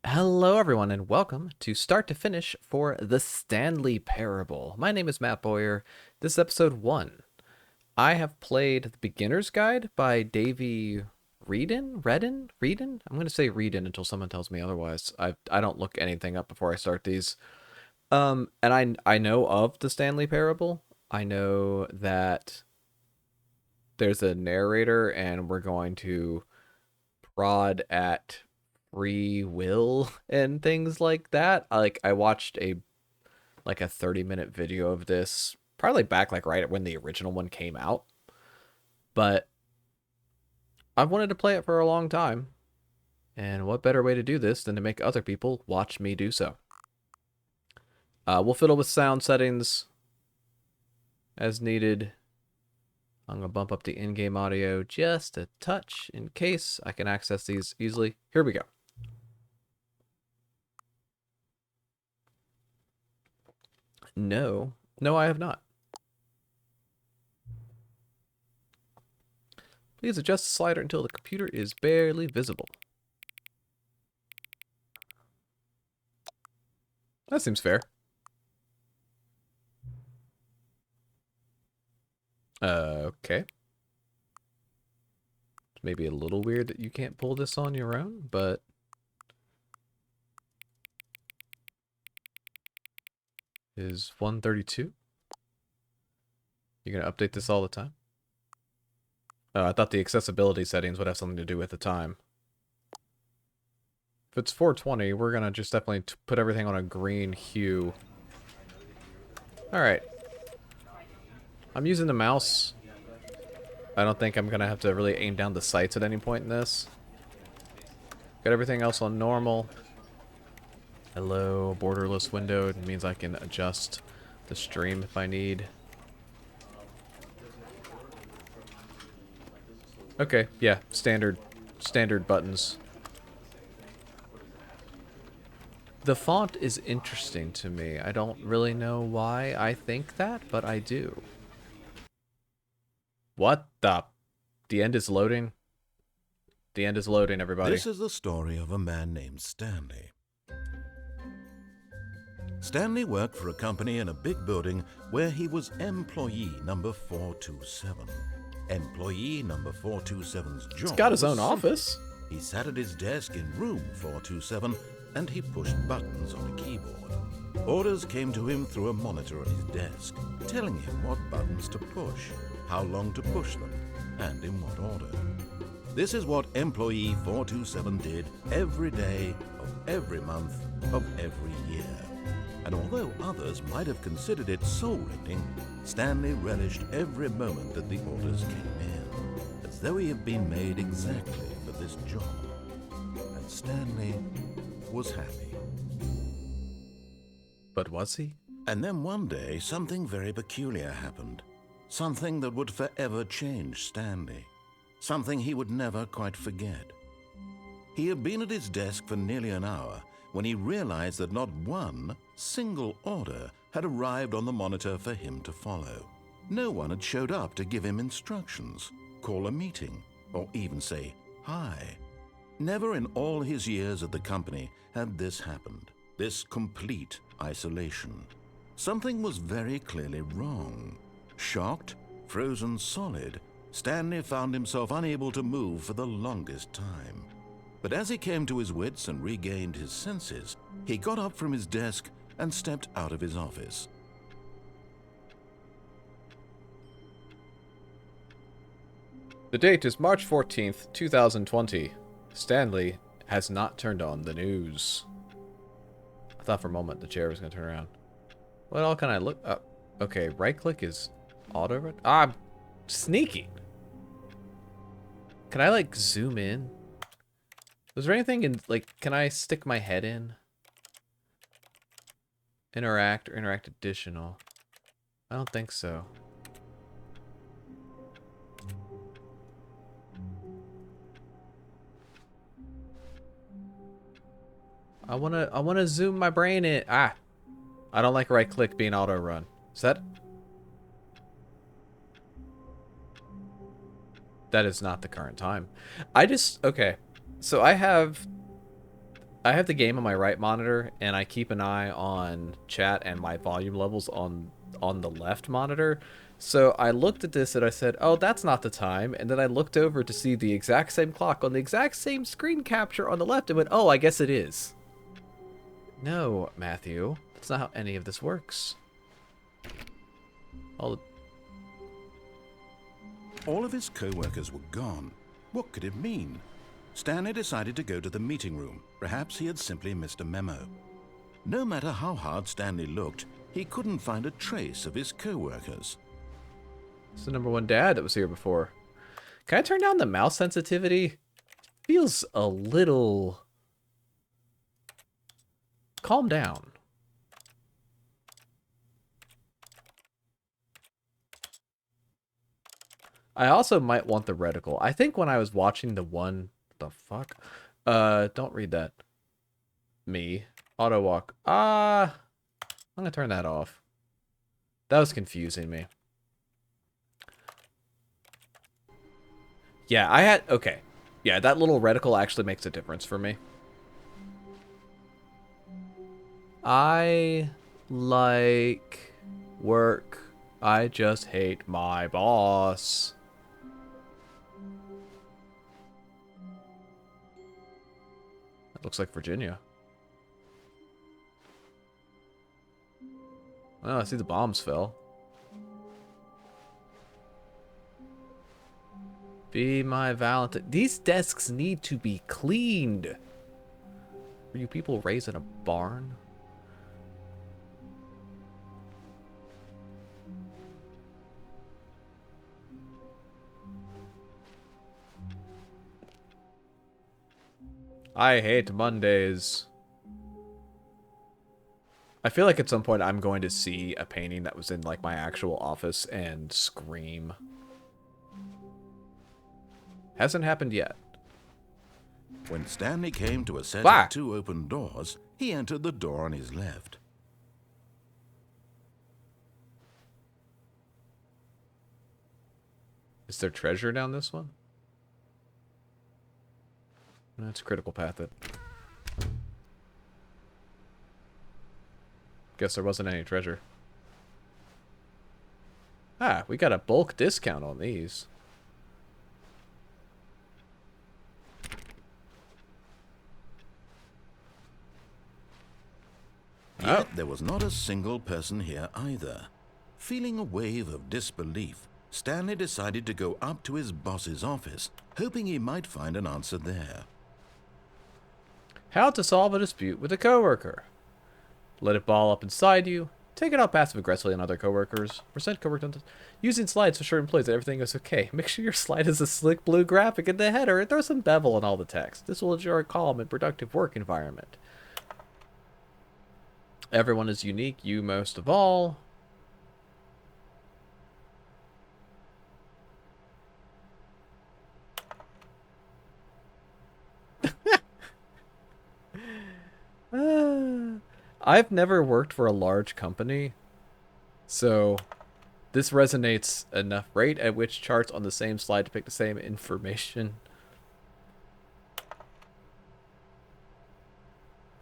Hello, everyone, and welcome to Start to Finish for the Stanley Parable. My name is Matt Bowyer. This is episode 1. I have played The Beginner's Guide by Davey Redden? I'm going to say Redden until someone tells me otherwise. I don't look anything up before I start these. And I know of the Stanley Parable. I know that there's a narrator, and we're going to prod at free will and things like that. I watched a 30-minute video of this probably back like right when the original one came out. But I've wanted to play it for a long time. And what better way to do this than to make other people watch me do so? We'll fiddle with sound settings as needed. I'm going to bump up the in-game audio just a touch in case I can access these easily. Here we go. No, I have not. Please adjust the slider until the computer is barely visible. That seems fair. Okay. It's maybe a little weird that you can't pull this on your own, but is 132? You're gonna update this all the time? Oh, I thought the accessibility settings would have something to do with the time. If it's 420, we're gonna just definitely put everything on a green hue. Alright. I'm using the mouse. I don't think I'm gonna have to really aim down the sights at any point in this. Got everything else on normal. Hello, borderless window. It means I can adjust the stream if I need. Okay, yeah, standard buttons. The font is interesting to me. I don't really know why I think that, but I do. What the? The end is loading? The end is loading, everybody. This is the story of a man named Stanley. Stanley worked for a company in a big building where he was employee number 427. Employee number 427's job. He's got his own was simple. office. He sat at his desk in room 427 and he pushed buttons on a keyboard. Orders came to him through a monitor on his desk, telling him what buttons to push, how long to push them, and in what order. This is what employee 427 did every day of every month of every year. And although others might have considered it soul-rending, Stanley relished every moment that the orders came in, as though he had been made exactly for this job. And Stanley was happy. But was he? And then one day, something very peculiar happened. Something that would forever change Stanley. Something he would never quite forget. He had been at his desk for nearly an hour when he realized that not one single order had arrived on the monitor for him to follow. No one had showed up to give him instructions, call a meeting, or even say hi. Never in all his years at the company had this happened, this complete isolation. Something was very clearly wrong. Shocked, frozen solid, Stanley found himself unable to move for the longest time. But as he came to his wits and regained his senses, he got up from his desk and stepped out of his office. The date is March 14th, 2020. Stanley has not turned on the news. I thought for a moment the chair was going to turn around. What all can I look up? Okay, right click is auto. I'm sneaking. Can I like zoom in? Was there anything in like, can I stick my head in? Interact or interact additional? I don't think so. I wanna zoom my brain in. Ah, I don't like right click being auto run. Is that? That is not the current time. Okay. So I have I have the game on my right monitor, and I keep an eye on chat and my volume levels on the left monitor. So I looked at this and I said, "Oh, that's not the time." And then I looked over to see the exact same clock on the exact same screen capture on the left and went, "Oh, I guess it is." No, Matthew, that's not how any of this works. All All of his co-workers were gone. What could it mean? Stanley decided to go to the meeting room. Perhaps he had simply missed a memo. No matter how hard Stanley looked, he couldn't find a trace of his co-workers. It's the number one dad that was here before. Can I turn down the mouse sensitivity? Feels a little... Calm down. I also might want the reticle. I think when I was watching the one... The fuck? Don't read that. Me. Auto walk. I'm gonna turn that off. That was confusing me. Yeah, I had... Okay. Yeah, that little reticle actually makes a difference for me. I like work. I just hate my boss. That looks like Virginia. Oh, I see the bombs fell. Be my Valentine. These desks need to be cleaned. Were you people raised in a barn? I hate Mondays. I feel like at some point I'm going to see a painting that was in like my actual office and scream. Hasn't happened yet. When Stanley came to a set Bah! of 2 open doors, he entered the door on his left. Is there treasure down this one? That's a critical path it. Guess there wasn't any treasure. Ah, we got a bulk discount on these. Yet there was not a single person here either. Feeling a wave of disbelief, Stanley decided to go up to his boss's office, hoping he might find an answer there. How to solve a dispute with a coworker. Let it ball up inside you. Take it out passive-aggressively on other coworkers. Present coworkers using slides to assure employees that everything is okay. Make sure your slide has a slick blue graphic in the header and throw some bevel in all the text. This will ensure a calm and productive work environment. Everyone is unique, you most of all. I've never worked for a large company, so this resonates enough. Rate at which charts on the same slide depict the same information.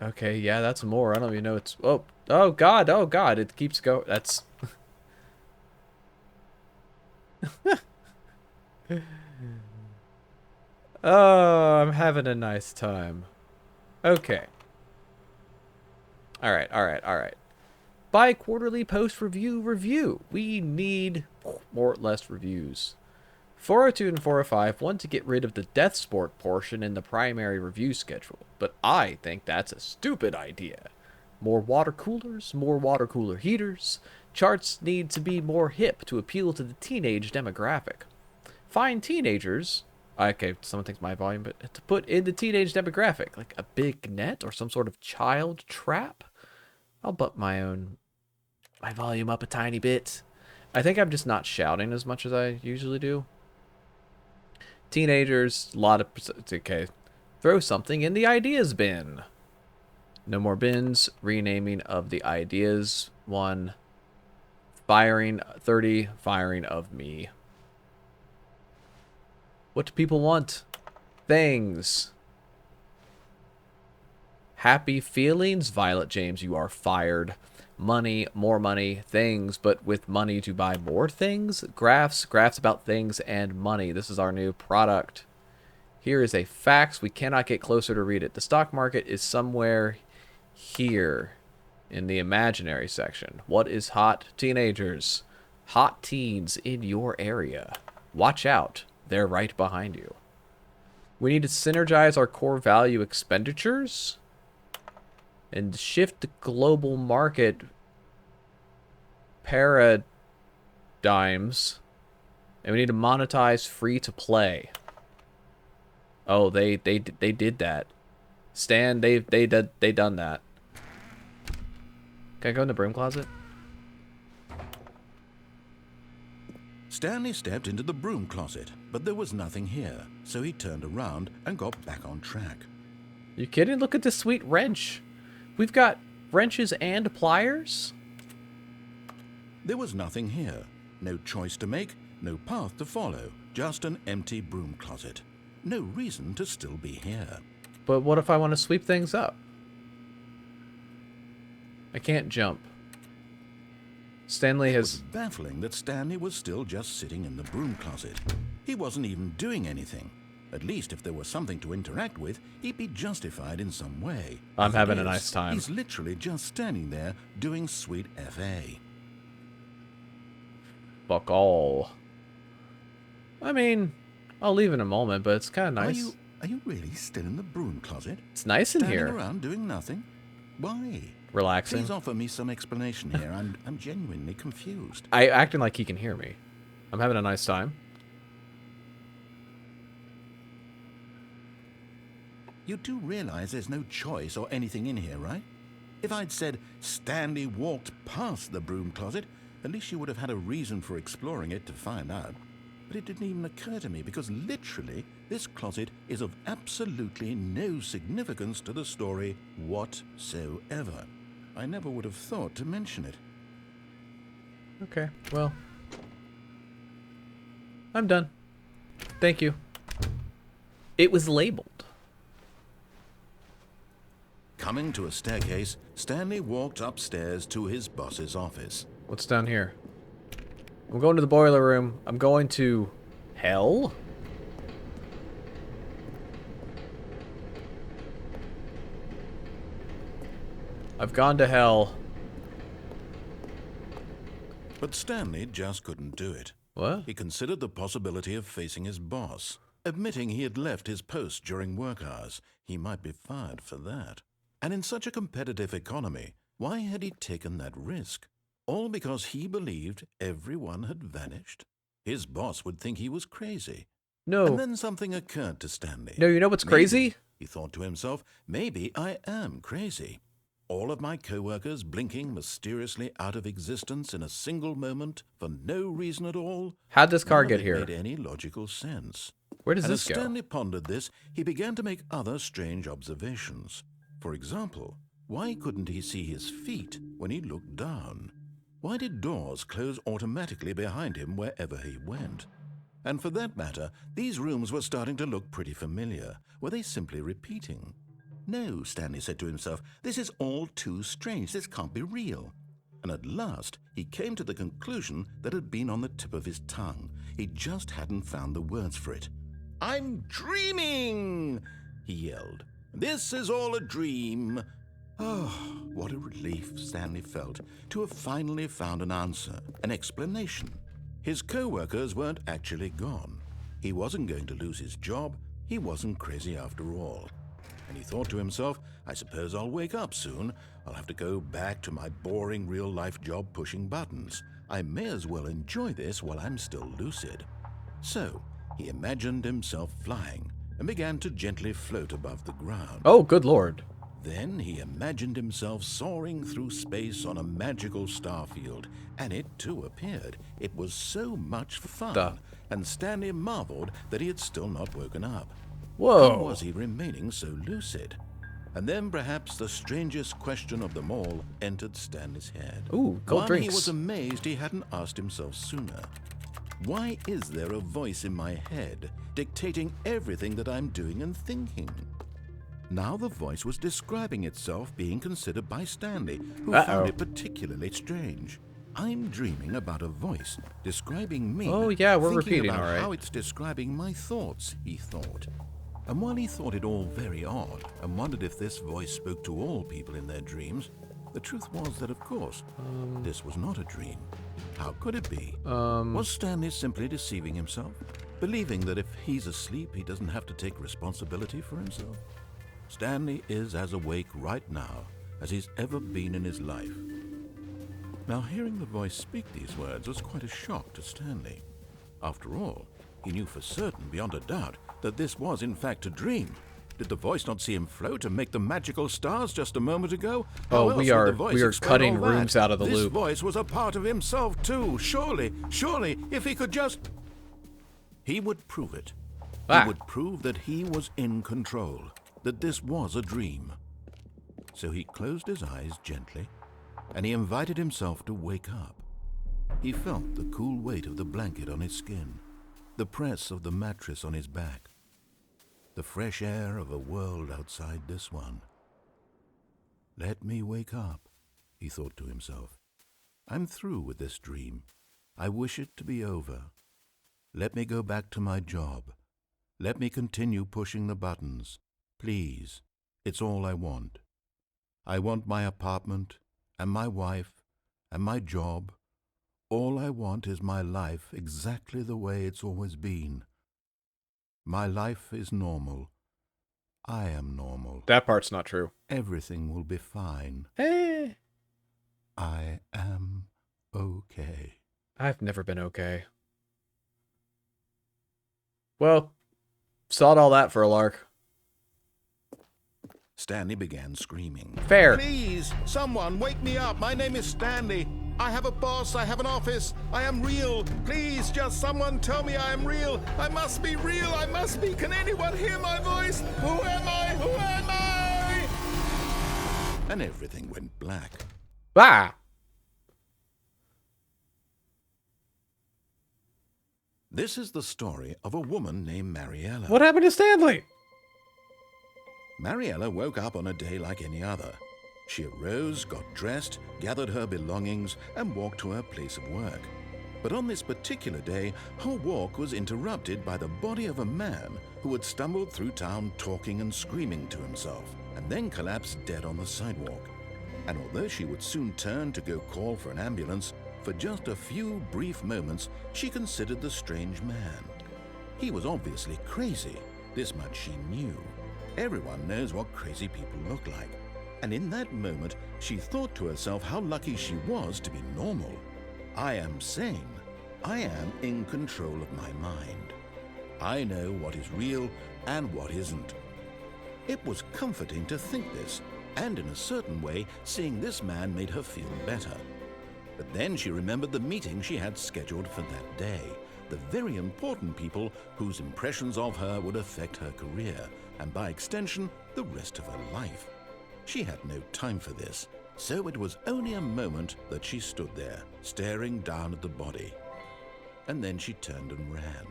Okay, yeah, that's more. I don't even know it's... Oh God, it keeps going. That's... Oh, I'm having a nice time. Okay. Alright. Bi-quarterly post-review review. We need more or less reviews. 402 and 405 want to get rid of the death sport portion in the primary review schedule, but I think that's a stupid idea. More water coolers, more water cooler heaters. Charts need to be more hip to appeal to the teenage demographic. Find teenagers... Okay, someone thinks my volume, but to put in the teenage demographic, like a big net or some sort of child trap. I'll bump my volume up a tiny bit. I think I'm just not shouting as much as I usually do. Teenagers, a lot of... Okay, throw something in the ideas bin. No more bins. Renaming of the ideas one. Firing 30. Firing of me. What do people want? Things. Happy feelings, Violet James, you are fired. Money, more money, things, but with money to buy more things. Graphs about things and money. This is our new product. Here is a fax. We cannot get closer to read it. The stock market is somewhere here in the imaginary section. What is hot? Teenagers. Hot teens in your area. Watch out. They're right behind you. We need to synergize our core value expenditures and shift the global market paradigms. And we need to monetize free to play. Oh, they did that. Stan, they done that. Can I go in the broom closet? Stanley stepped into the broom closet, but there was nothing here, so he turned around and got back on track. You kidding? Look at this sweet wrench. We've got wrenches and pliers? There was nothing here. No choice to make, no path to follow, just an empty broom closet. No reason to still be here. But what if I want to sweep things up? I can't jump. Stanley It was has... baffling that Stanley was still just sitting in the broom closet. He wasn't even doing anything. At least if there was something to interact with, he'd be justified in some way. I'm As having it a is, nice time. He's literally just standing there doing sweet FA. Fuck all. I mean, I'll leave in a moment, but it's kind of nice. Are you really still in the broom closet? It's nice in Standing here. around doing nothing? Why? Relaxing. Please offer me some explanation here. I'm genuinely confused. I acting like he can hear me. I'm having a nice time. You do realize there's no choice or anything in here, right? If I'd said Stanley walked past the broom closet, at least you would have had a reason for exploring it to find out. But it didn't even occur to me because literally this closet is of absolutely no significance to the story whatsoever. I never would have thought to mention it. Okay, well. I'm done. Thank you. It was labeled. Coming to a staircase, Stanley walked upstairs to his boss's office. What's down here? I'm going to the boiler room. I'm going to hell? I've gone to hell. But Stanley just couldn't do it. What? He considered the possibility of facing his boss. Admitting he had left his post during work hours, he might be fired for that. And in such a competitive economy, why had he taken that risk? All because he believed everyone had vanished? His boss would think he was crazy. No. And then something occurred to Stanley. No, you know what's crazy? Maybe, he thought to himself, maybe I am crazy. All of my co-workers blinking mysteriously out of existence in a single moment for no reason at all. How'd this car None of get it here? made any logical sense. Where does And this as go? Stanley pondered this, he began to make other strange observations. For example, why couldn't he see his feet when he looked down? Why did doors close automatically behind him wherever he went? And for that matter, these rooms were starting to look pretty familiar. Were they simply repeating? No, Stanley said to himself, this is all too strange. This can't be real. And at last, he came to the conclusion that had been on the tip of his tongue. He just hadn't found the words for it. I'm dreaming, he yelled. This is all a dream. Oh, what a relief Stanley felt to have finally found an answer, an explanation. His co-workers weren't actually gone. He wasn't going to lose his job. He wasn't crazy after all. And he thought to himself, I suppose I'll wake up soon. I'll have to go back to my boring real-life job pushing buttons. I may as well enjoy this while I'm still lucid. So, he imagined himself flying and began to gently float above the ground. Oh, good lord. Then he imagined himself soaring through space on a magical starfield, and it too appeared. It was so much fun, and Stanley marveled that he had still not woken up. Whoa. How was he remaining so lucid? And then perhaps the strangest question of them all entered Stanley's head. Ooh, cold One drinks. he was amazed he hadn't asked himself sooner. Why is there a voice in my head dictating everything that I'm doing and thinking? Now the voice was describing itself being considered by Stanley, who Uh-oh. found it particularly strange. I'm dreaming about a voice describing me. Oh, yeah, we're thinking repeating, about all right. how it's describing my thoughts, he thought. And while he thought it all very odd and wondered if this voice spoke to all people in their dreams, the truth was that, of course, this was not a dream. How could it be? Was Stanley simply deceiving himself, believing that if he's asleep, he doesn't have to take responsibility for himself? Stanley is as awake right now as he's ever been in his life. Now, hearing the voice speak these words was quite a shock to Stanley. After all, he knew for certain, beyond a doubt, that this was in fact a dream. Did the voice not see him float and make the magical stars just a moment ago? Oh, How we else would are the voice explain cutting all that? rooms out of the this loop. Voice was a part of himself too. Surely, if he could just... He would prove it. Ah. He would prove that he was in control, that this was a dream. So he closed his eyes gently, and he invited himself to wake up. He felt the cool weight of the blanket on his skin, the press of the mattress on his back, the fresh air of a world outside this one. Let me wake up, he thought to himself. I'm through with this dream. I wish it to be over. Let me go back to my job. Let me continue pushing the buttons. Please, it's all I want. I want my apartment, and my wife, and my job. All I want is my life exactly the way it's always been. My life is normal. I am normal. That part's not true. Everything will be fine. Eh. I am okay. I've never been okay. Well, sawed all that for a lark. Stanley began screaming. Fair. Please, someone, wake me up. My name is Stanley. I have a boss. I have an office. I am real. Please, just someone tell me I am real. I must be real. I must be. Can anyone hear my voice? Who am I? Who am I? And everything went black. Ah! This is the story of a woman named Mariella. What happened to Stanley? Mariella woke up on a day like any other. She arose, got dressed, gathered her belongings, and walked to her place of work. But on this particular day, her walk was interrupted by the body of a man who had stumbled through town talking and screaming to himself, and then collapsed dead on the sidewalk. And although she would soon turn to go call for an ambulance, for just a few brief moments she considered the strange man. He was obviously crazy, this much she knew. Everyone knows what crazy people look like. And in that moment, she thought to herself how lucky she was to be normal. I am sane. I am in control of my mind. I know what is real and what isn't. It was comforting to think this, and in a certain way, seeing this man made her feel better. But then she remembered the meeting she had scheduled for that day, the very important people whose impressions of her would affect her career, and by extension, the rest of her life. She had no time for this, so it was only a moment that she stood there, staring down at the body. And then she turned and ran.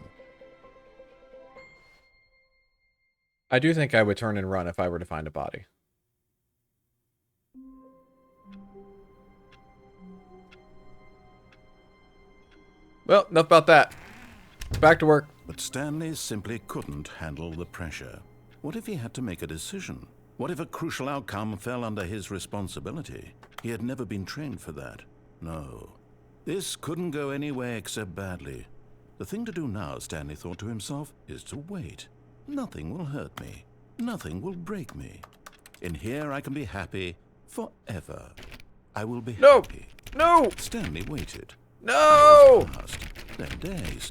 I do think I would turn and run if I were to find a body. Well, enough about that. Back to work. But Stanley simply couldn't handle the pressure. What if he had to make a decision? What if a crucial outcome fell under his responsibility? He had never been trained for that. No. This couldn't go any way except badly. The thing to do now, Stanley thought to himself, is to wait. Nothing will hurt me. Nothing will break me. In here I can be happy forever. I will be happy. No! Stanley waited. No! Passed, then days.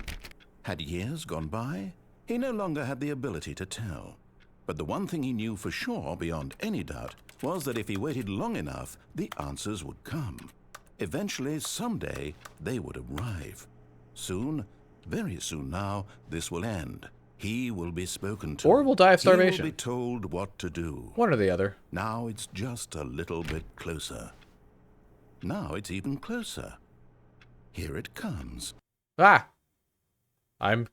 Had years gone by? He no longer had the ability to tell. But the one thing he knew for sure, beyond any doubt, was that if he waited long enough, the answers would come. Eventually, someday, they would arrive. Soon, very soon now, this will end. He will be spoken to. Or we'll die of starvation. He will be told what to do. One or the other. Now it's just a little bit closer. Now it's even closer. Here it comes. Ah! I'm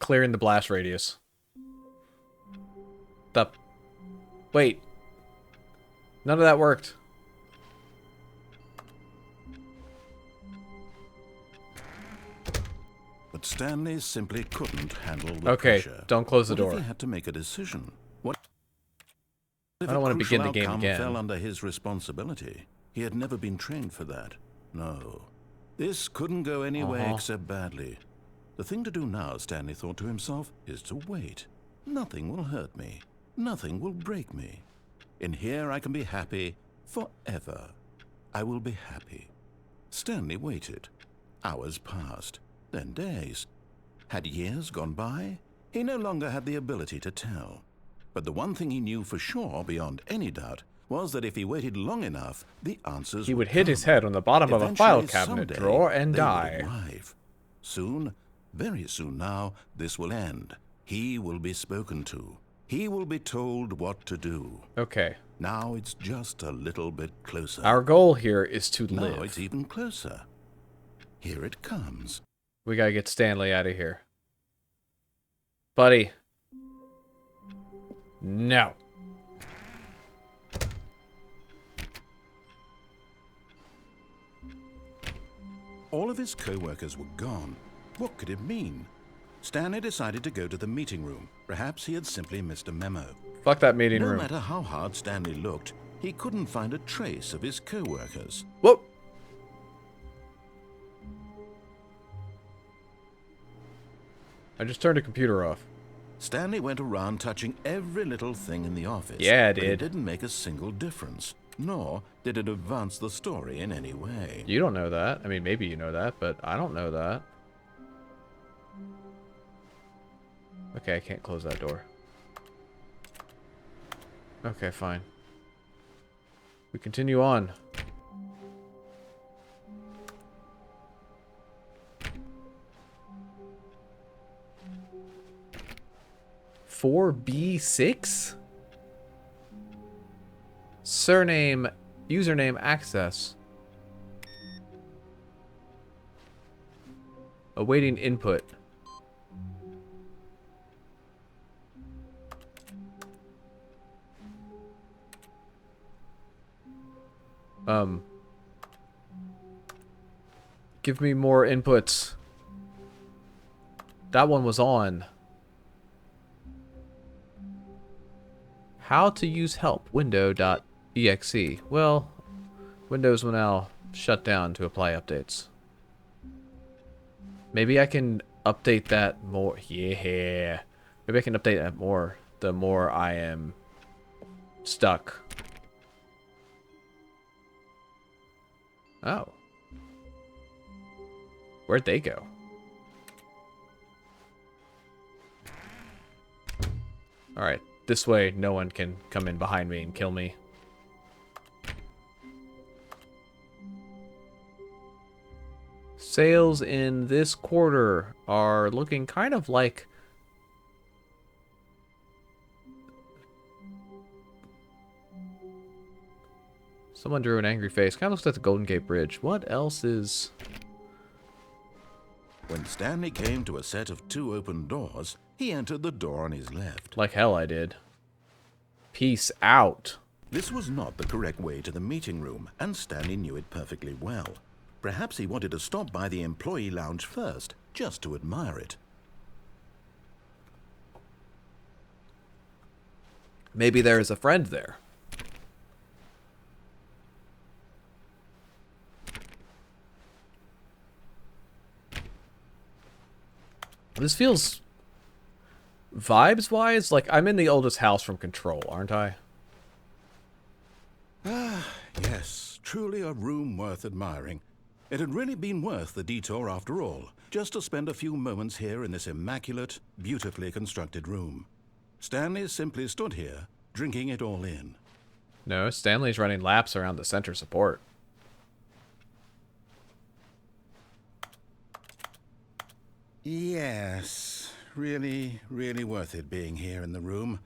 clearing the blast radius. Wait. None of that worked. But Stanley simply couldn't handle the pressure. Don't close the door. What if he had to make a decision? What if I don't want to begin the game outcome again. fell under his responsibility? He had never been trained for that. No. This couldn't go any way except badly. The thing to do now, Stanley thought to himself, is to wait. Nothing will hurt me. Nothing will break me. In here I can be happy forever. I will be happy. Stanley waited. Hours passed. Then days. Had years gone by? He no longer had the ability to tell. But the one thing he knew for sure, beyond any doubt, was that if he waited long enough, the answers He would hit his head on the bottom of a file cabinet drawer and die. Soon, very soon now, this will end. He will be spoken to. He will be told what to do. Okay. Now it's just a little bit closer. Our goal here is to live. Now it's even closer. Here it comes. We gotta get Stanley out of here. Buddy. No. All of his co-workers were gone. What could it mean? Stanley decided to go to the meeting room. Perhaps he had simply missed a memo. Fuck that meeting room. No matter how hard Stanley looked, he couldn't find a trace of his co-workers. Whoop. I just turned the computer off. Stanley went around touching every little thing in the office. Yeah, it but did. It didn't make a single difference, nor did it advance the story in any way. You don't know that. I mean, maybe you know that, but I don't know that. Okay, I can't close that door. Okay, fine. We continue on. (4B6) Surname, username access. Awaiting input. Give me more inputs. That one was on. How to use help, window.exe. Well, Windows will now shut down to apply updates. Maybe I can update that more. Yeah. Maybe I can update that more the more I am stuck. Oh. Where'd they go? Alright. This way, no one can come in behind me and kill me. Sales in this quarter are looking kind of like... Someone drew an angry face. Kind of looks like the Golden Gate Bridge. What else is... When Stanley came to a set of 2 open doors, he entered the door on his left. Like hell I did. Peace out. This was not the correct way to the meeting room, and Stanley knew it perfectly well. Perhaps he wanted to stop by the employee lounge first, just to admire it. Maybe there is a friend there. This feels, vibes-wise, like I'm in the oldest house from Control, aren't I? Ah, yes, truly a room worth admiring. It had really been worth the detour after all, just to spend a few moments here in this immaculate, beautifully constructed room. Stanley simply stood here, drinking it all in. No, Stanley's running laps around the center support. Yes, really, really worth it being here in the room.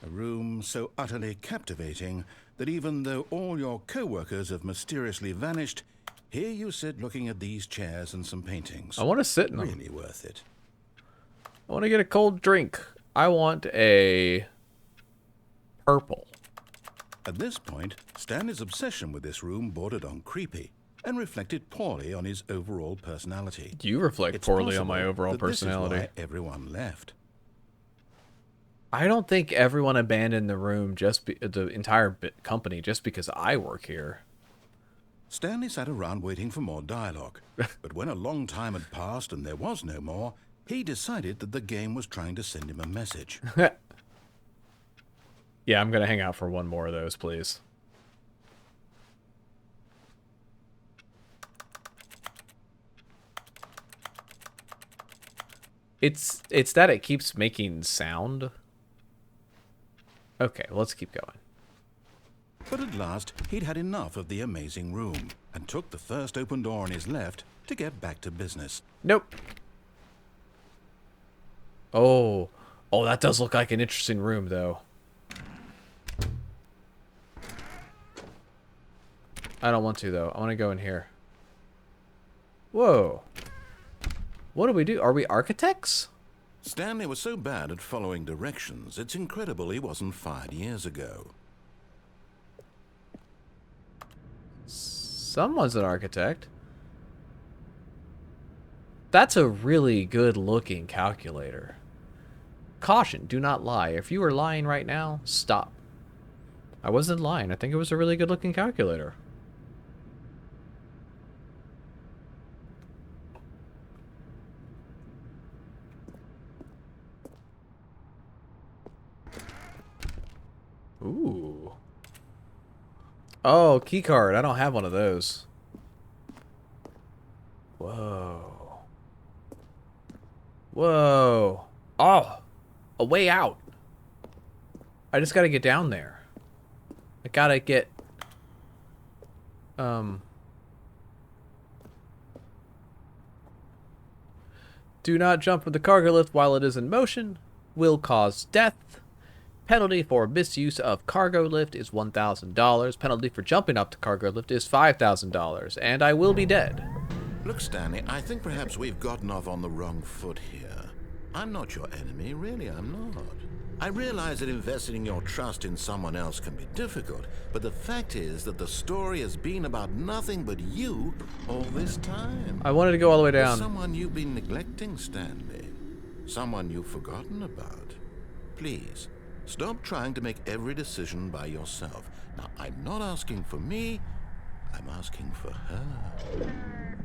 A room so utterly captivating that even though all your co-workers have mysteriously vanished, here you sit looking at these chairs and some paintings. I want to sit in them. Really worth it. I want to get a cold drink. I want a purple. At this point, Stanley's obsession with this room bordered on creepy and reflected poorly on his overall personality. You reflect poorly on my overall personality. This is why everyone left. I don't think everyone abandoned the room, the entire company, just because I work here. Stanley sat around waiting for more dialogue, but when a long time had passed and there was no more, he decided that the game was trying to send him a message. Yeah, I'm going to hang out for one more of those, please. It's that it keeps making sound. Okay, let's keep going. But at last, he'd had enough of the amazing room and took the first open door on his left to get back to business. Nope. Oh, that does look like an interesting room, though. I don't want to, though. I want to go in here. Whoa. What do we do? Are we architects? Stanley was so bad at following directions, it's incredible he wasn't fired years ago. Someone's an architect. That's a really good looking calculator. Caution, do not lie. If you are lying right now, stop. I wasn't lying. I think it was a really good looking calculator. Ooh. Oh, key card. I don't have one of those. Whoa. Whoa. Oh. A way out. I just gotta get down there. I gotta get... Do not jump from the cargo lift while it is in motion. Will cause death. Penalty for misuse of cargo lift is $1,000. Penalty for jumping up the cargo lift is $5,000. And I will be dead. Look, Stanley, I think perhaps we've gotten off on the wrong foot here. I'm not your enemy, really, I'm not. I realize that investing your trust in someone else can be difficult, but the fact is that the story has been about nothing but you all this time. I wanted to go all the way down. There's someone you've been neglecting, Stanley. Someone you've forgotten about. Please, stop trying to make every decision by yourself. Now, I'm not asking for me, I'm asking for her.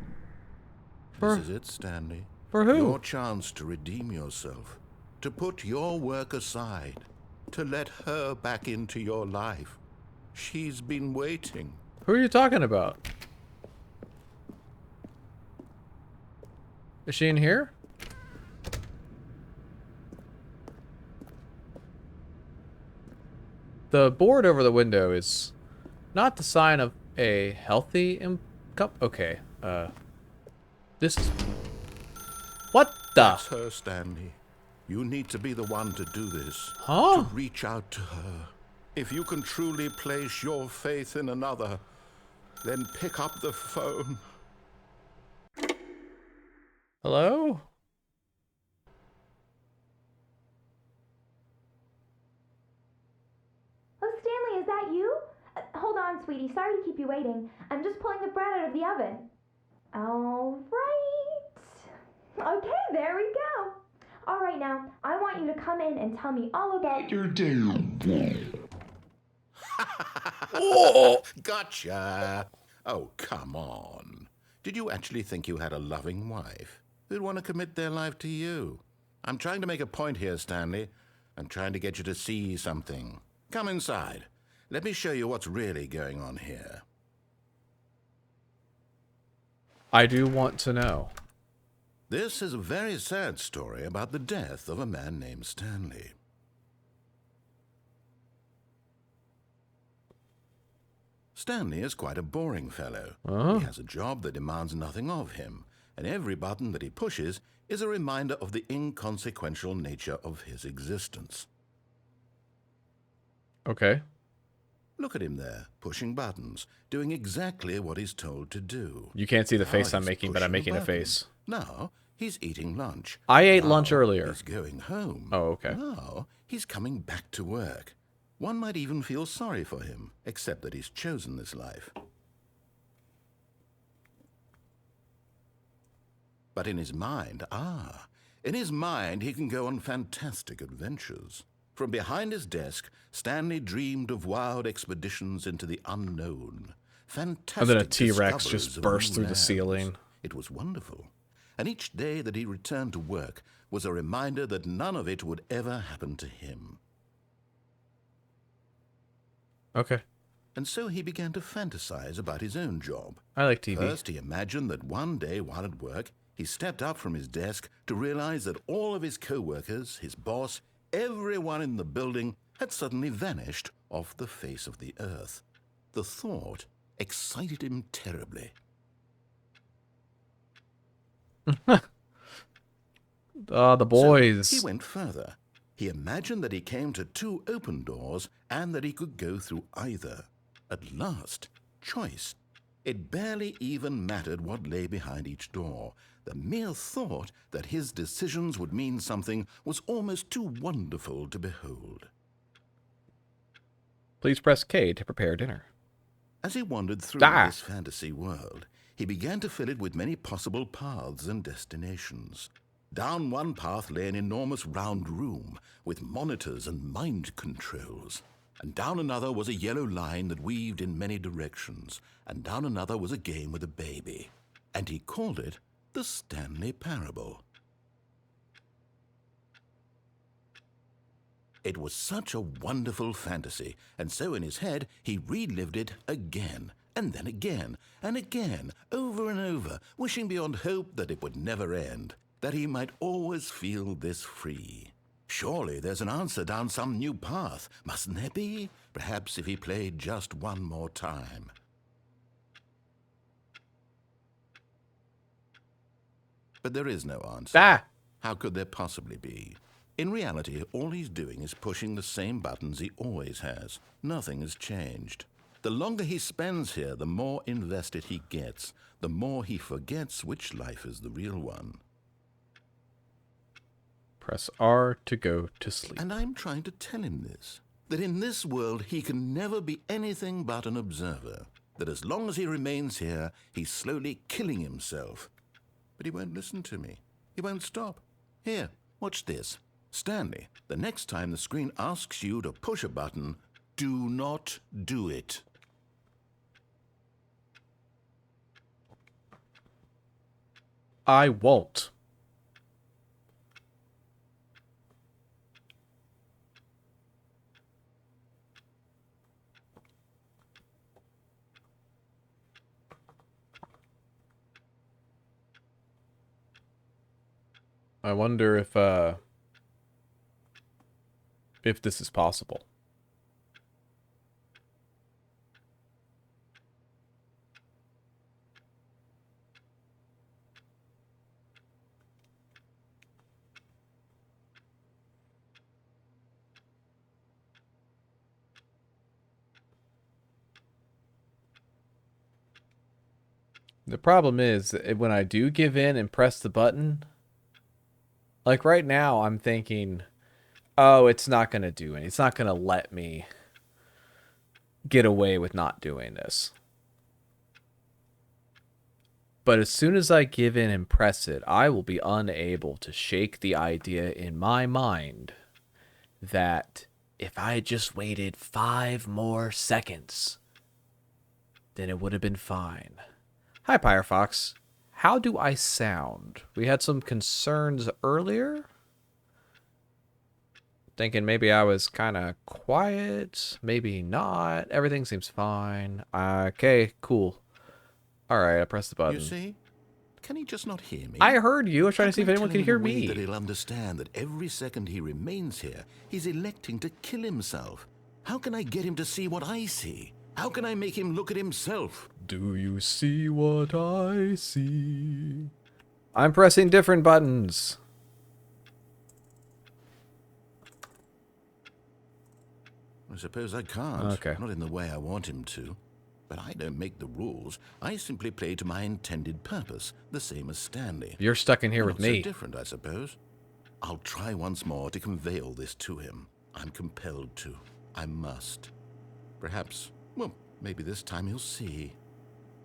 This is it, Stanley. For who? Your chance to redeem yourself, to put your work aside, to let her back into your life. She's been waiting. Who are you talking about? Is she in here? The board over the window is not the sign of a healthy income. Okay, this is... What the? That's her, Stanley. You need to be the one to do this. Huh? To reach out to her. If you can truly place your faith in another, then pick up the phone. Hello? Oh, Stanley, is that you? Hold on, sweetie. Sorry to keep you waiting. I'm just pulling the bread out of the oven. All right. Okay, there we go. All right, now, I want you to come in and tell me all about your day. Oh, gotcha. Oh, come on. Did you actually think you had a loving wife who'd want to commit their life to you? I'm trying to make a point here, Stanley. I'm trying to get you to see something. Come inside. Let me show you what's really going on here. I do want to know. This is a very sad story about the death of a man named Stanley. Stanley is quite a boring fellow. He has a job that demands nothing of him, and every button that he pushes is a reminder of the inconsequential nature of his existence. Okay. Look at him there, pushing buttons, doing exactly what he's told to do. You can't see the Now face I'm he's making, but I'm pushing making a button. face. Now he's eating lunch. I ate Now lunch earlier. He's going home. Oh, okay. Now he's coming back to work. One might even feel sorry for him, except that he's chosen this life. But in his mind, he can go on fantastic adventures. From behind his desk, Stanley dreamed of wild expeditions into the unknown. Fantastic. And then a T-Rex discoveries just of burst new through the lands. ceiling. It was wonderful. And each day that he returned to work was a reminder that none of it would ever happen to him. Okay. And so he began to fantasize about his own job. I like TV. First, he imagined that one day while at work, he stepped up from his desk to realize that all of his co-workers, his boss, everyone in the building had suddenly vanished off the face of the earth. The thought excited him terribly. The boys. So he went further. He imagined that he came to 2 open doors and that he could go through either. At last, choice. It barely even mattered what lay behind each door. The mere thought that his decisions would mean something was almost too wonderful to behold. Please press K to prepare dinner. As he wandered through this fantasy world, he began to fill it with many possible paths and destinations. Down one path lay an enormous round room with monitors and mind controls. And down another was a yellow line that weaved in many directions. And down another was a game with a baby. And he called it the Stanley Parable. It was such a wonderful fantasy, and so in his head he relived it again, and then again, and again, over and over, wishing beyond hope that it would never end, that he might always feel this free. Surely there's an answer down some new path, mustn't there be? Perhaps if he played just one more time. But there is no answer. How could there possibly be? In reality, all he's doing is pushing the same buttons he always has. Nothing has changed. The longer he spends here, the more invested he gets, the more he forgets which life is the real one. Press R to go to sleep. And I'm trying to tell him this, that in this world he can never be anything but an observer, that as long as he remains here, he's slowly killing himself. But he won't listen to me. He won't stop. Here, watch this. Stanley, the next time the screen asks you to push a button, do not do it. I won't. I wonder if this is possible. The problem is, when I do give in and press the button, like right now, I'm thinking, oh, it's not going to do it. It's not going to let me get away with not doing this. But as soon as I give in and press it, I will be unable to shake the idea in my mind that if I had just waited 5 more seconds, then it would have been fine. Hi, Pyrefox. How do I sound? We had some concerns earlier. Thinking maybe I was kind of quiet. Maybe not. Everything seems fine. Okay, cool. All right, I pressed the button. You see? Can he just not hear me? I heard you. I was trying to see if anyone could hear me. That he'll understand that every second he remains here, he's electing to kill himself. How can I get him to see what I see? How can I make him look at himself? Do you see what I see? I'm pressing different buttons. I suppose I can't. Okay. Not in the way I want him to. But I don't make the rules. I simply play to my intended purpose, the same as Stanley. You're stuck in here with Not me. so different, I suppose. I'll try once more to convey all this to him. I'm compelled to. I must. Perhaps, well, maybe this time he'll see.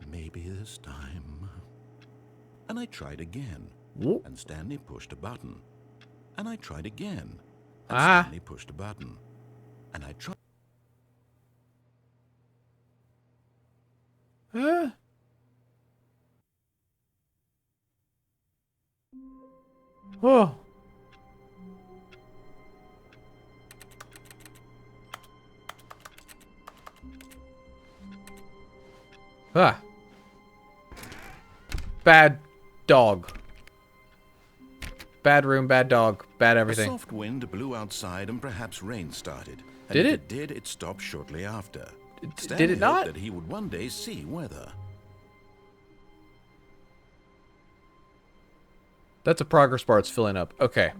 Maybe this time. And I tried again, and Stanley pushed a button. And I tried again, and Stanley pushed a button. And I tried... Oh. Ah. Bad dog. Bad room, bad dog, bad everything. A soft wind blew outside and perhaps rain started. And Did if it? it did, it stopped shortly after. Did it not? Hoped that he would one day see weather. That's a progress bar it's filling up. Okay.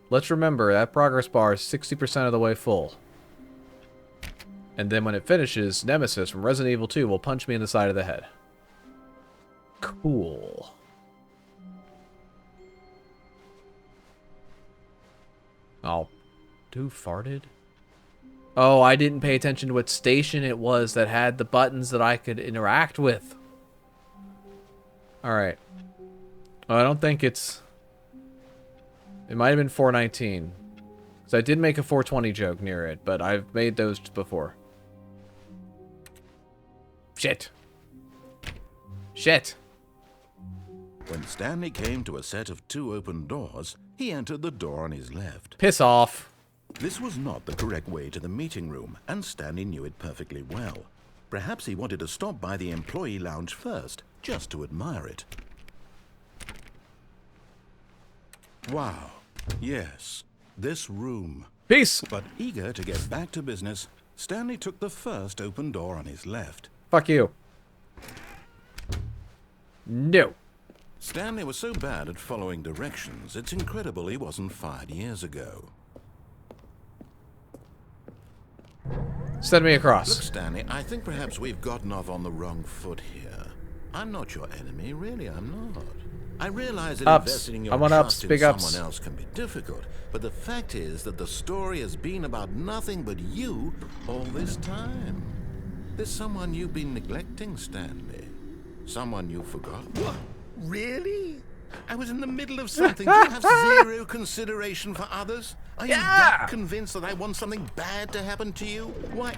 Let's remember that progress bar is 60% of the way full. And then when it finishes, Nemesis from Resident Evil 2 will punch me in the side of the head. Cool. Oh, who farted? Oh, I didn't pay attention to what station it was that had the buttons that I could interact with. Alright. Oh, I don't think it's... It might have been 419. Because I did make a 420 joke near it, but I've made those before. Shit. Shit. When Stanley came to a set of 2 open doors, he entered the door on his left. Piss off. This was not the correct way to the meeting room, and Stanley knew it perfectly well. Perhaps he wanted to stop by the employee lounge first, just to admire it. Wow. Yes, this room. Peace. But eager to get back to business, Stanley took the first open door on his left. Fuck you. No. Stanley was so bad at following directions, it's incredible he wasn't fired years ago. Send me Look, across. Stanley, I think perhaps we've gotten off on the wrong foot here. I'm not your enemy, really, I'm not. I realize that Ups. investing in your I want trust ups, in big ups. someone else can be difficult, but the fact is that the story has been about nothing but you all this time. There's someone you've been neglecting, Stanley. Someone you forgot. What? Really? I was in the middle of something. Do you have zero consideration for others? Are you that convinced that I want something bad to happen to you? Why,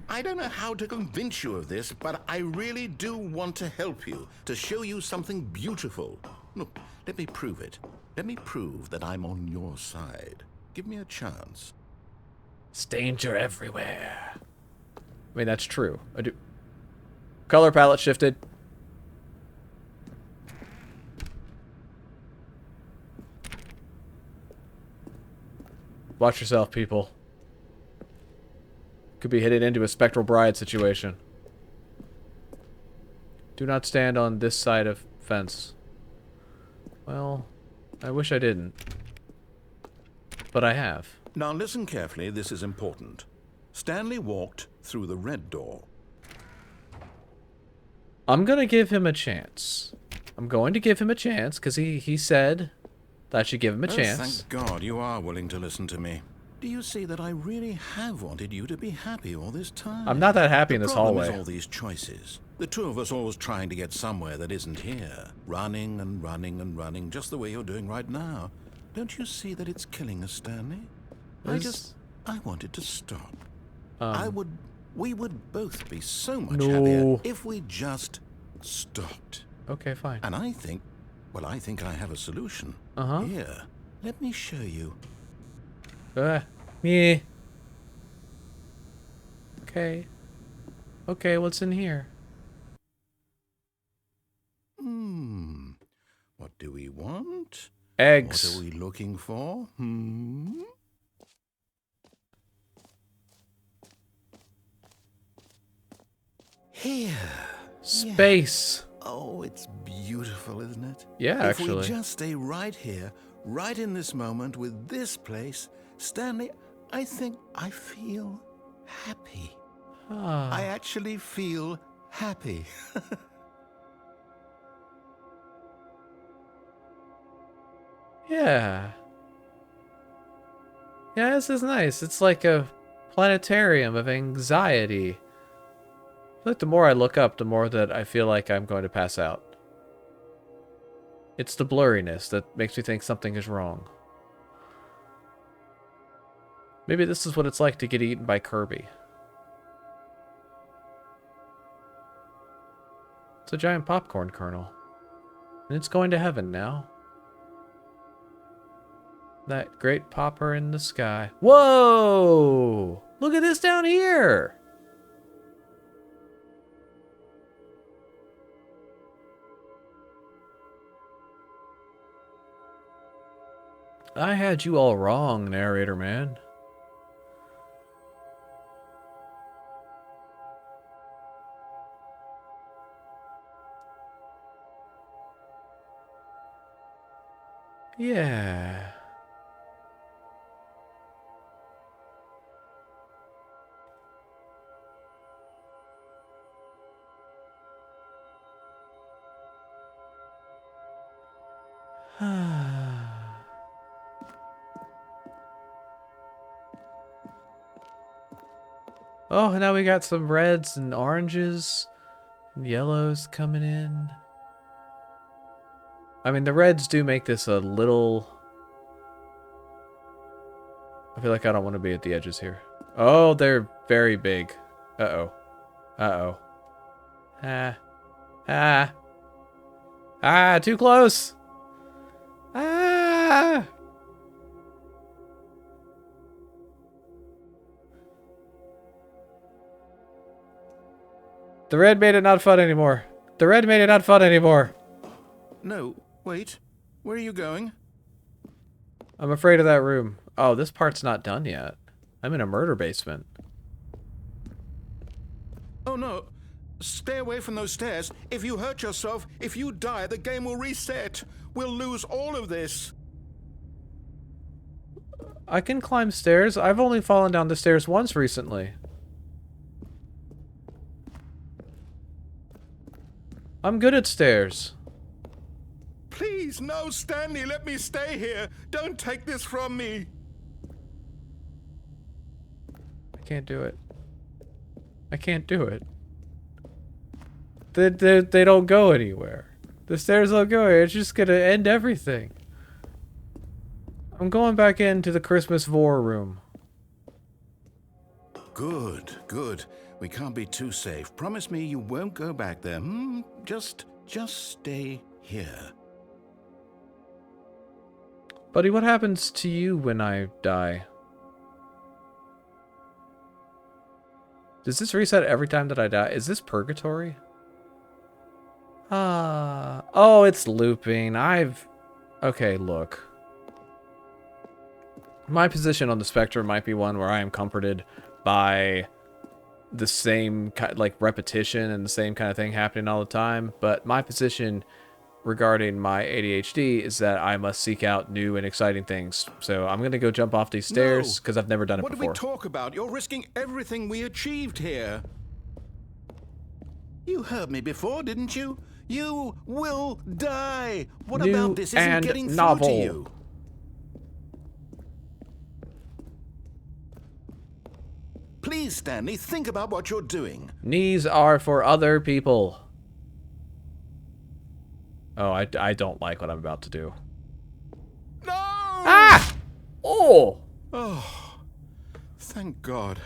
I don't know how to convince you of this, but I really do want to help you, to show you something beautiful. Look, let me prove it. Let me prove that I'm on your side. Give me a chance. It's danger everywhere. I mean, that's true. I do. Color palette shifted. Watch yourself, people. Could be headed into a Spectral Bride situation. Do not stand on this side of fence. Well, I wish I didn't. But I have. Now listen carefully, this is important. Stanley walked through the red door. I'm gonna give him a chance. I'm going to give him a chance, because he said that I should give him a chance. Thank God you are willing to listen to me. Do you see that I really have wanted you to be happy all this time? I'm not that happy in this The problem hallway. is all these choices. The two of us always trying to get somewhere that isn't here. Running and running and running, just the way you're doing right now. Don't you see that it's killing us, Stanley? I wanted to stop. We would both be so much happier if we just stopped. Okay, fine. And I think I have a solution. Here, let me show you. Yeah. Okay. Okay, what's in here? What do we want? Eggs. What are we looking for? Here. Space. Yeah. Oh, it's beautiful, isn't it? Yeah, actually. If we just stay right here, right in this moment with this place, Stanley, I think I feel happy. I actually feel happy. Yeah. Yeah, this is nice. It's like a Planetarium of anxiety. I feel like the more I look up, the more that I feel like I'm going to pass out. It's the blurriness that makes me think something is wrong. Maybe this is what it's like to get eaten by Kirby. It's a giant popcorn kernel. And it's going to heaven now. That great popper in the sky. Whoa! Look at this down here! I had you all wrong, narrator man. Yeah. Oh, now we got some reds and oranges and yellows coming in. I mean, the reds do make this a little... I feel like I don't want to be at the edges here. Oh, they're very big. Uh-oh. Uh-oh. Ah. Ah. Ah, too close! Ah! The red made it not fun anymore. The red made it not fun anymore. No, wait. Where are you going? I'm afraid of that room. Oh, this part's not done yet. I'm in a murder basement. Oh no. Stay away from those stairs. If you hurt yourself, if you die, the game will reset. We'll lose all of this. I can climb stairs. I've only fallen down the stairs once recently. I'm good at stairs. Please, no, Stanley, let me stay here. Don't take this from me. I can't do it. I can't do it. They don't go anywhere. The stairs don't go anywhere. It's just gonna end everything. I'm going back into the Christmas Vor room. Good, good. We can't be too safe. Promise me you won't go back there. Just stay here. Buddy, what happens to you when I die? Does this reset every time that I die? Is this purgatory? Oh, it's looping. Okay, look. My position on the spectrum might be one where I am comforted by the same like repetition and the same kind of thing happening all the time, but my position regarding my ADHD is that I must seek out new and exciting things. So I'm gonna go jump off these stairs because I've never done it before. What do we talk about? You're risking everything we achieved here. You heard me before, didn't you? You will die. What New about this isn't and getting novel. through to you? Please, Stanley, think about what you're doing. Knees are for other people. Oh, I don't like what I'm about to do. No! Ah! Oh! Oh, thank God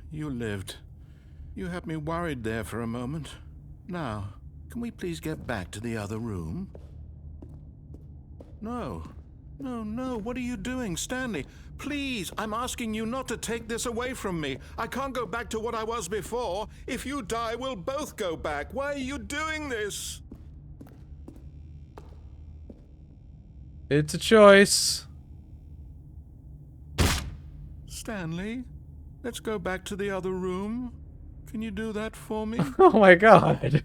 you lived. You had me worried there for a moment. Now, can we please get back to the other room? No. No, what are you doing, Stanley? Please, I'm asking you not to take this away from me. I can't go back to what I was before. If you die, we'll both go back. Why are you doing this? It's a choice. Stanley, let's go back to the other room. Can you do that for me? Oh my God.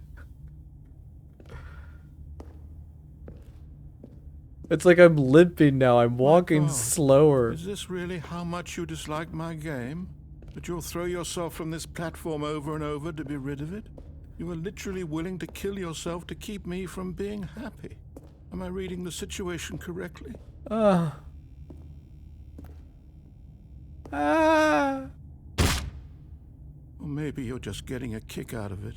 It's like I'm limping now. I'm walking slower. Is this really how much you dislike my game? That you'll throw yourself from this platform over and over to be rid of it? You are literally willing to kill yourself to keep me from being happy. Am I reading the situation correctly? Or maybe you're just getting a kick out of it.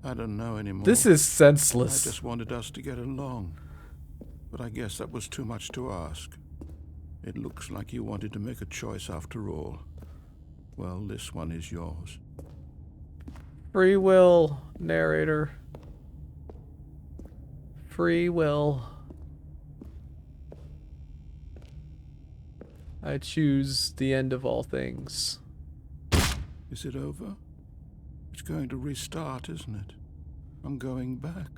I don't know anymore. This is I senseless. just wanted us to get along. But I guess that was too much to ask. It looks like you wanted to make a choice after all. Well, this one is yours. Free will, narrator. Free will. I choose the end of all things. Is it over? It's going to restart, isn't it? I'm going back.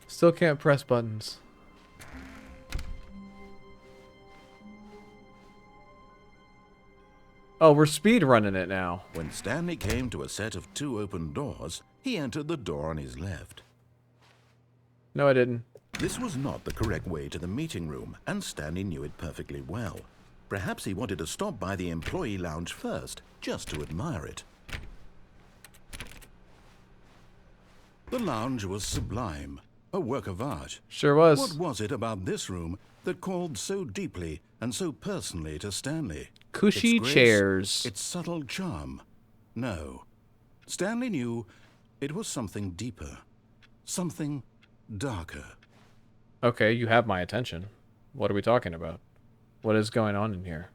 Still can't press buttons. Oh, we're speed running it now. When Stanley came to a set of 2 open doors, he entered the door on his left. No, I didn't. This was not the correct way to the meeting room, and Stanley knew it perfectly well. Perhaps he wanted to stop by the employee lounge first, just to admire it. The lounge was sublime, a work of art. Sure was. What was it about this room that called so deeply and so personally to Stanley? Cushy Its grace, chairs. its subtle charm? No. Stanley knew it was something deeper, something darker. Okay, you have my attention. What are we talking about? What is going on in here?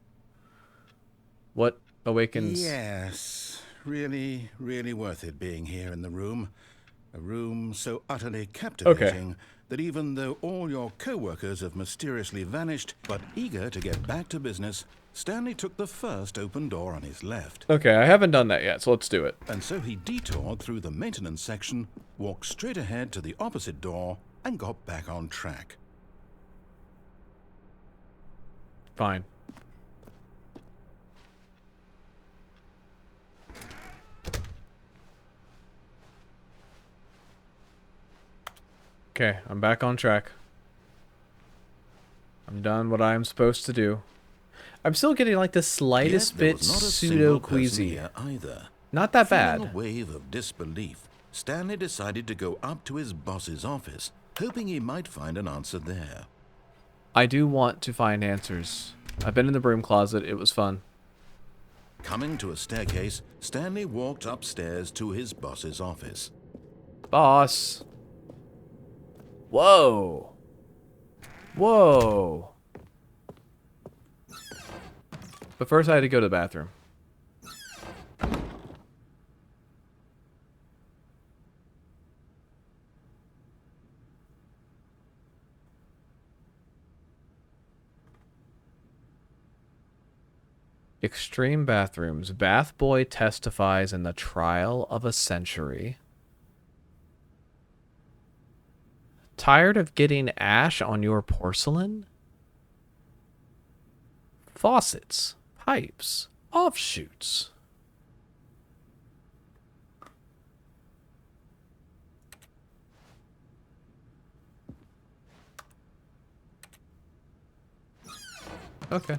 What awakens... Yes, really, really worth it being here in the room. A room so utterly captivating that even though all your co-workers have mysteriously vanished, but eager to get back to business, Stanley took the first open door on his left. Okay, I haven't done that yet, so let's do it. And so he detoured through the maintenance section, walked straight ahead to the opposite door, and got back on track. Fine. Okay, I'm back on track. I'm done what I'm supposed to do. I'm still getting like the slightest Yet there bit was not a pseudo single person queasy. here either. Not that Feeling bad. a wave of disbelief, Stanley decided to go up to his boss's office, hoping he might find an answer there. I do want to find answers. I've been in the broom closet. It was fun. Coming to a staircase, Stanley walked upstairs to his boss's office. Boss. Whoa. Whoa. But first I had to go to the bathroom. Extreme bathrooms. Bath boy testifies in the trial of a century. Tired of getting ash on your porcelain? Faucets, pipes, offshoots. Okay.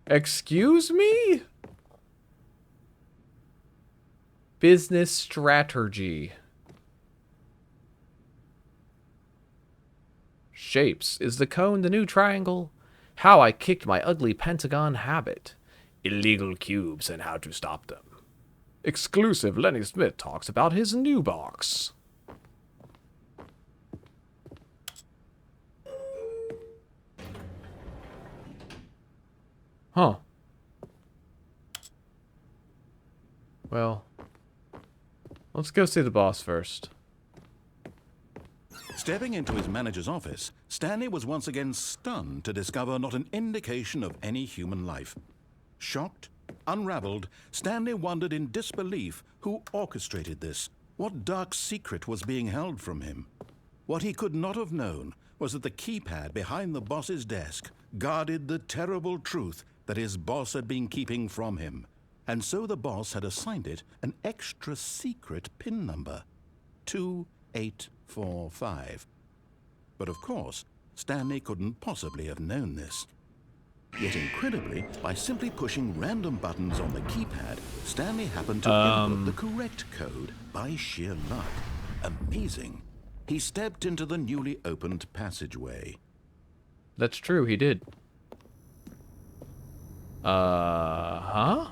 Excuse me? Business strategy. Shapes. Is the cone the new triangle? How I kicked my ugly pentagon habit. Illegal cubes and how to stop them. Exclusive. Lenny Smith talks about his new box. Huh. Well, let's go see the boss first. Stepping into his manager's office, Stanley was once again stunned to discover not an indication of any human life. Shocked, unraveled, Stanley wondered in disbelief who orchestrated this. What dark secret was being held from him? What he could not have known was that the keypad behind the boss's desk guarded the terrible truth that his boss had been keeping from him. And so the boss had assigned it an extra secret PIN number, 2845. But of course, Stanley couldn't possibly have known this. Yet incredibly, by simply pushing random buttons on the keypad, Stanley happened to input the correct code by sheer luck. Amazing. He stepped into the newly opened passageway. That's true, he did. Huh?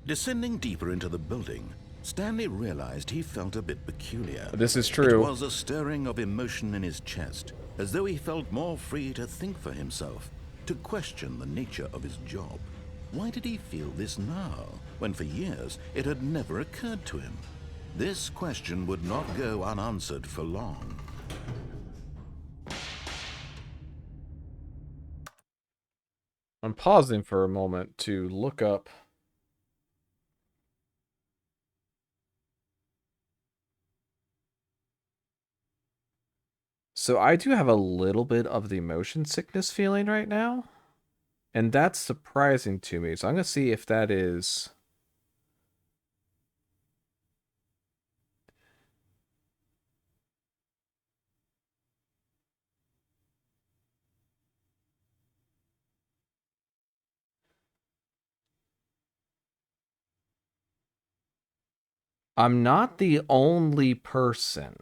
Descending deeper into the building, Stanley realized he felt a bit peculiar. This is true. It was a stirring of emotion in his chest, as though he felt more free to think for himself, to question the nature of his job. Why did he feel this now, when for years it had never occurred to him? This question would not go unanswered for long. I'm pausing for a moment to look up. So I do have a little bit of the motion sickness feeling right now. And that's surprising to me. So I'm going to see if that is... I'm not the only person.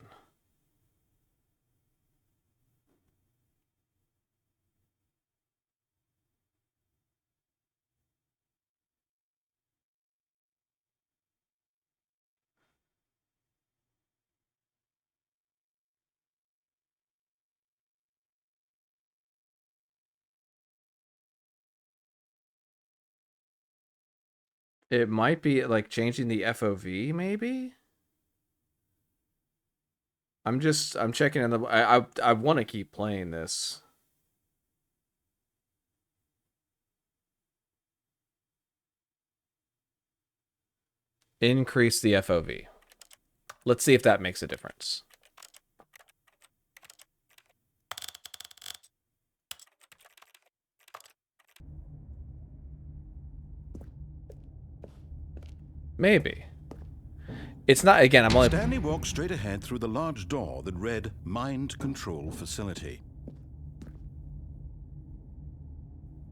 It might be like changing the FOV, maybe? I'm checking on the... I want to keep playing this. Increase the FOV. Let's see if that makes a difference. Maybe. It's not, again, I'm only... Stanley walked straight ahead through the large door that read Mind Control Facility.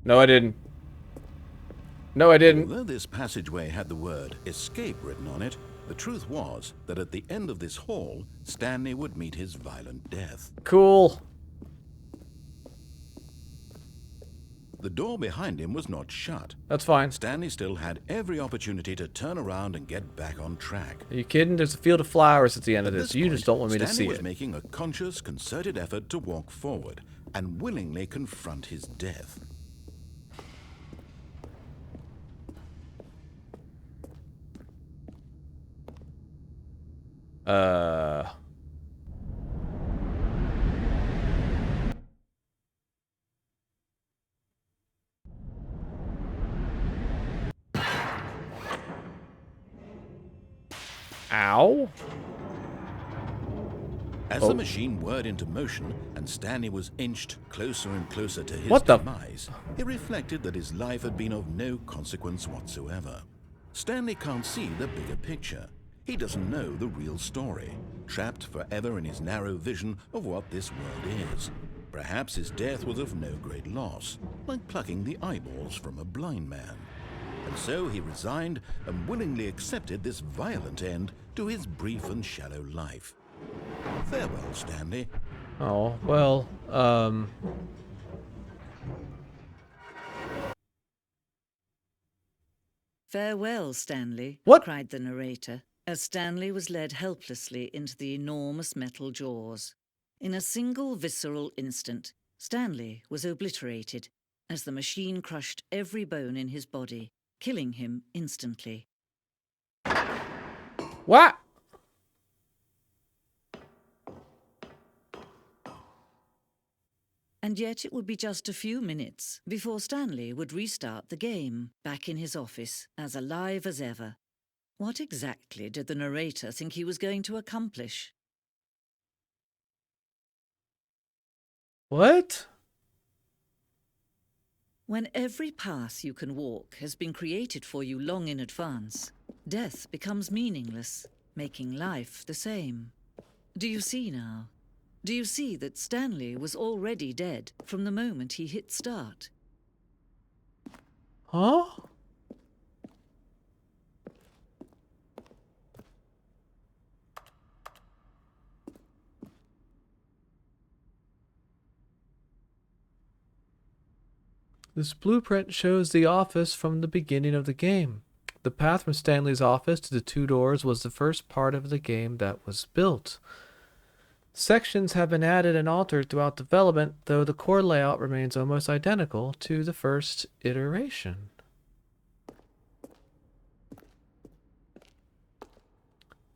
No, I didn't. No, I didn't. Although this passageway had the word escape written on it, the truth was that at the end of this hall, Stanley would meet his violent death. Cool. The door behind him was not shut. That's fine. Stanley still had every opportunity to turn around and get back on track. Are you kidding? There's a field of flowers at the end of this. You point, just don't want me to see Stanley was it. making a conscious, concerted effort to walk forward and willingly confront his death. Ow. As the machine whirred into motion and Stanley was inched closer and closer to his demise, he reflected that his life had been of no consequence whatsoever. Stanley can't see the bigger picture. He doesn't know the real story, trapped forever in his narrow vision of what this world is. Perhaps his death was of no great loss, like plucking the eyeballs from a blind man. And so he resigned and willingly accepted this violent end to his brief and shallow life. Farewell, Stanley. Oh, well, Farewell, Stanley, What? cried the narrator, as Stanley was led helplessly into the enormous metal jaws. In a single visceral instant, Stanley was obliterated as the machine crushed every bone in his body, killing him instantly. What? And yet it would be just a few minutes before Stanley would restart the game, back in his office, as alive as ever. What exactly did the narrator think he was going to accomplish? What? When every path you can walk has been created for you long in advance, death becomes meaningless, making life the same. Do you see now? Do you see that Stanley was already dead from the moment he hit start? Huh? This blueprint shows the office from the beginning of the game. The path from Stanley's office to the two doors was the first part of the game that was built. Sections have been added and altered throughout development, though the core layout remains almost identical to the first iteration.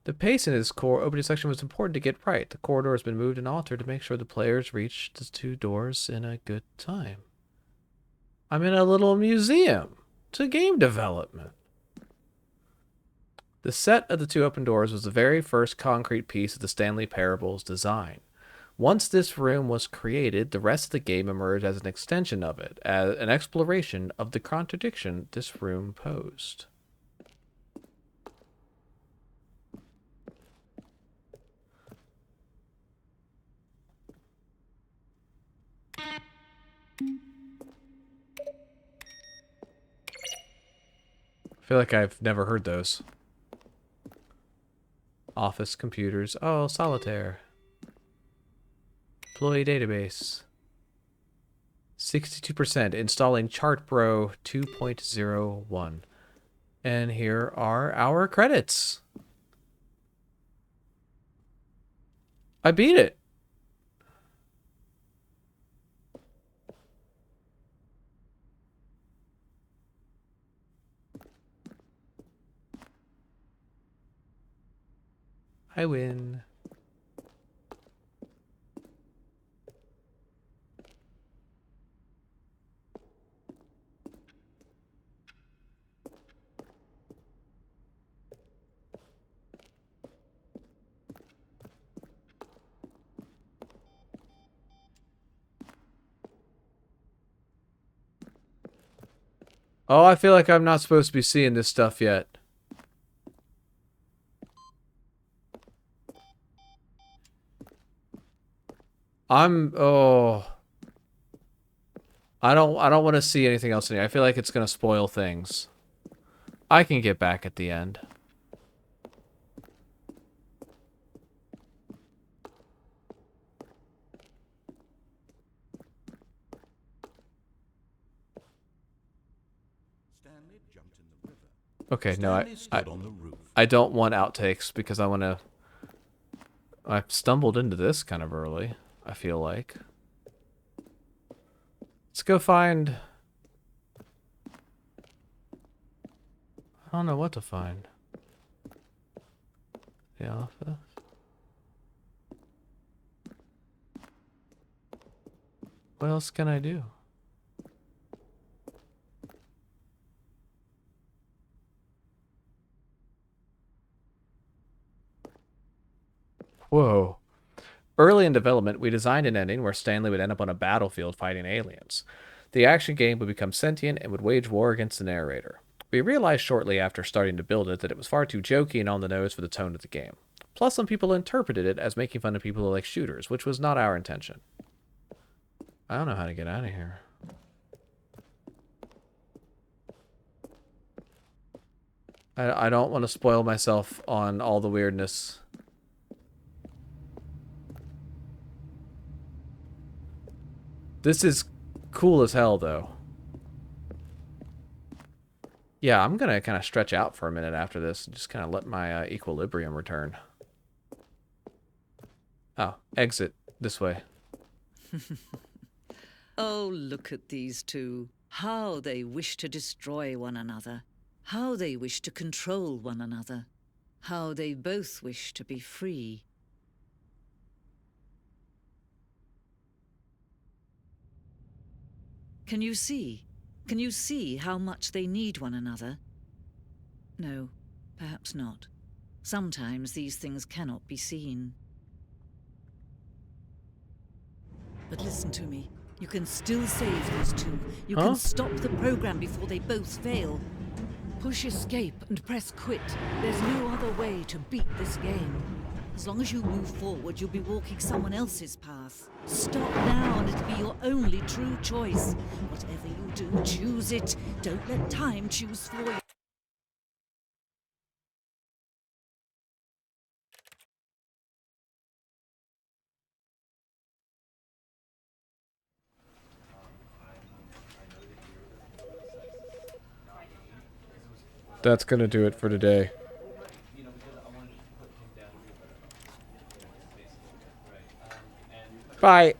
The pace in this core opening section was important to get right. The corridor has been moved and altered to make sure the players reach the two doors in a good time. I'm in a little museum to game development. The set of the two open doors was the very first concrete piece of the Stanley Parable's design. Once this room was created, the rest of the game emerged as an extension of it, as an exploration of the contradiction this room posed. I feel like I've never heard those. Office computers. Oh, solitaire. Employee database. 62%. Installing ChartBro 2.01. And here are our credits. I beat it. I win. Oh, I feel like I'm not supposed to be seeing this stuff yet. Oh. I don't want to see anything else in here. I feel like it's going to spoil things. I can get back at the end. Stanley jumped in the river. Okay, no, Stanley stood on the roof. I don't want outtakes because I want to... I stumbled into this kind of early, I feel like. Let's go find... I don't know what to find. The office? What else can I do? Whoa. Early in development, we designed an ending where Stanley would end up on a battlefield fighting aliens. The action game would become sentient and would wage war against the narrator. We realized shortly after starting to build it that it was far too jokey and on the nose for the tone of the game. Plus, some people interpreted it as making fun of people who like shooters, which was not our intention. I don't know how to get out of here. I don't want to spoil myself on all the weirdness. This is cool as hell, though. Yeah, I'm going to kind of stretch out for a minute after this and just kind of let my equilibrium return. Oh, exit this way. Oh, look at these two. How they wish to destroy one another. How they wish to control one another. How they both wish to be free. Can you see? Can you see how much they need one another? No, perhaps not. Sometimes these things cannot be seen. But listen to me. You can still save these two. You Huh? can stop the program before they both fail. Push escape and press quit. There's no other way to beat this game. As long as you move forward, you'll be walking someone else's path. Stop now and it'll be your only true choice. Whatever you do, choose it. Don't let time choose for you. That's gonna do it for today. Bye.